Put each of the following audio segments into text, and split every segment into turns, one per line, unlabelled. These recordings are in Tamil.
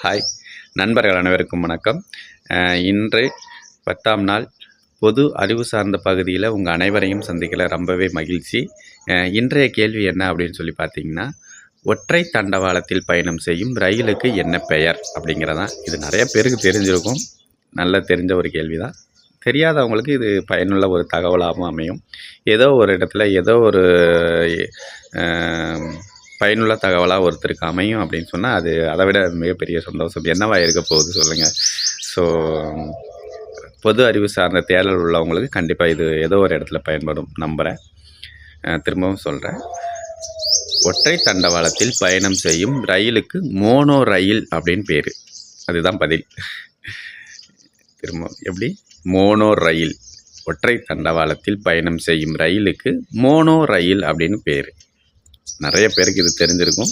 ஹாய் நண்பர்கள் அனைவருக்கும் வணக்கம். இன்று 10ஆம் நாள் பொது அறிவு சார்ந்த பகுதியில் உங்கள் அனைவரையும் சந்திக்கல ரொம்பவே மகிழ்ச்சி. இன்றைய கேள்வி என்ன அப்படின்னு சொல்லி பார்த்தீங்கன்னா, ஒற்றை தண்டவாளத்தில் பயணம் செய்யும் ரயிலுக்கு என்ன பெயர் அப்படிங்கிறதான். இது நிறைய பேருக்கு தெரிஞ்சிருக்கும், நல்லா தெரிஞ்ச ஒரு கேள்வி தான். தெரியாதவங்களுக்கு இது பயனுள்ள ஒரு தகவலாகவும் அமையும். ஏதோ ஒரு இடத்துல ஏதோ ஒரு பயனுள்ள தகவலாக ஒருத்தருக்கு அமையும் அப்படின்னு சொன்னால் அது அதை விட மிகப்பெரிய சந்தோஷம் என்னவா இருக்க போகுது சொல்லுங்கள். ஸோ பொது அறிவு சார்ந்த தேடல் உள்ளவங்களுக்கு கண்டிப்பாக இது ஏதோ ஒரு இடத்துல பயன்படும் நம்புகிறேன். திரும்பவும் சொல்கிறேன், ஒற்றை தண்டவாளத்தில் பயணம் செய்யும் ரயிலுக்கு மோனோ ரயில் அப்படின்னு பேர். அதுதான் பதில். திரும்ப எப்படி? மோனோ ரயில். ஒற்றை தண்டவாளத்தில் பயணம் செய்யும் ரயிலுக்கு மோனோ ரயில் அப்படின்னு பேர். நிறைய பேருக்கு இது தெரிஞ்சிருக்கும்,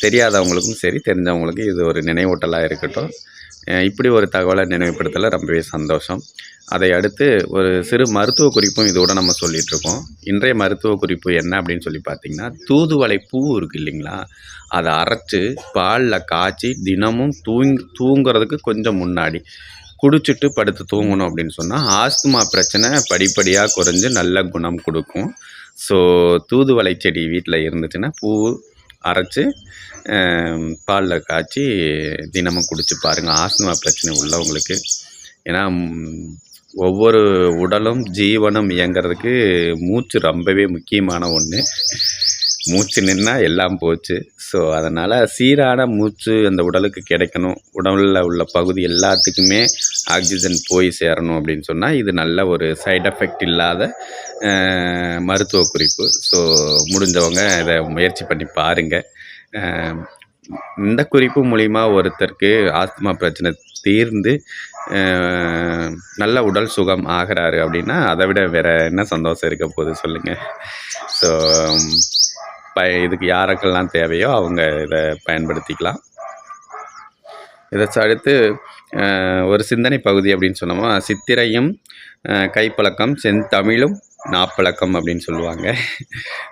தெரியாதவங்களுக்கும் சரி தெரிஞ்சவங்களுக்கு இது ஒரு நினைவூட்டலாக இருக்கட்டும். இப்படி ஒரு தகவலை நினைவுபடுத்தல ரொம்பவே சந்தோஷம். அதை அடுத்து ஒரு சிறு மருத்துவ குறிப்பும் இதோடு நம்ம சொல்லிகிட்ருக்கோம். இன்றைய மருத்துவ குறிப்பு என்ன அப்படின்னு சொல்லி பார்த்திங்கன்னா, தூதுவளை பூ இருக்குது இல்லைங்களா, அதை அரைச்சி பாலில் காய்ச்சி தினமும் தூங்குறதுக்கு கொஞ்சம் முன்னாடி குடிச்சிட்டு படுத்து தூங்கணும் அப்படின்னு சொன்னால் ஆஸ்துமா பிரச்சனை படிப்படியாக குறைஞ்சு நல்ல குணம் கொடுக்கும். ஸோ தூதுவளை செடி வீட்டில் இருந்துச்சுன்னா பூ அரைச்சி பாலில் காய்ச்சி தினமும் குடிச்சு பாருங்கள், ஆஸ்துமா பிரச்சனை உள்ளவங்களுக்கு. ஏன்னா ஒவ்வொரு உடலும் ஜீவனும் இயங்கிறதுக்கு மூச்சு ரொம்பவே முக்கியமான ஒன்று. மூச்சு நின்னா எல்லாம் போச்சு. ஸோ அதனால் சீரான மூச்சு அந்த உடலுக்கு கிடைக்கணும், உடலில் உள்ள பகுதி எல்லாத்துக்குமே ஆக்சிஜன் போய் சேரணும் அப்படின்னு சொன்னால் இது நல்ல ஒரு சைட் எஃபெக்ட் இல்லாத மருத்துவ குறிப்பு. ஸோ முடிஞ்சவங்க இதை முயற்சி பண்ணி பாருங்கள். இந்த குறிப்பு மூலிமா ஒருத்தருக்கு ஆஸ்துமா பிரச்சனை தீர்ந்து நல்ல உடல் சுகம் ஆகிறாரு அப்படின்னா அதை விட வேறு என்ன சந்தோஷம் இருக்க போகுது சொல்லுங்கள். ஸோ இதுக்கு யாருக்கெல்லாம் தேவையோ அவங்க இதை பயன்படுத்திக்கலாம். இதை அடுத்து ஒரு சிந்தனை பகுதி அப்படின்னு சொன்னோமா, சித்திரையும் கைப்பழக்கம் செந்தமிழும் நாப்பழக்கம் அப்படின்னு சொல்லுவாங்க.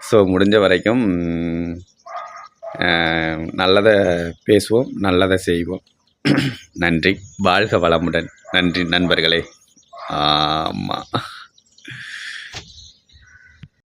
ஸோ முடிஞ்ச வரைக்கும் நல்லதை பேசுவோம், நல்லதை செய்வோம். நன்றி, வாழ்க வளமுடன். நன்றி நண்பர்களே. ஆமாம்.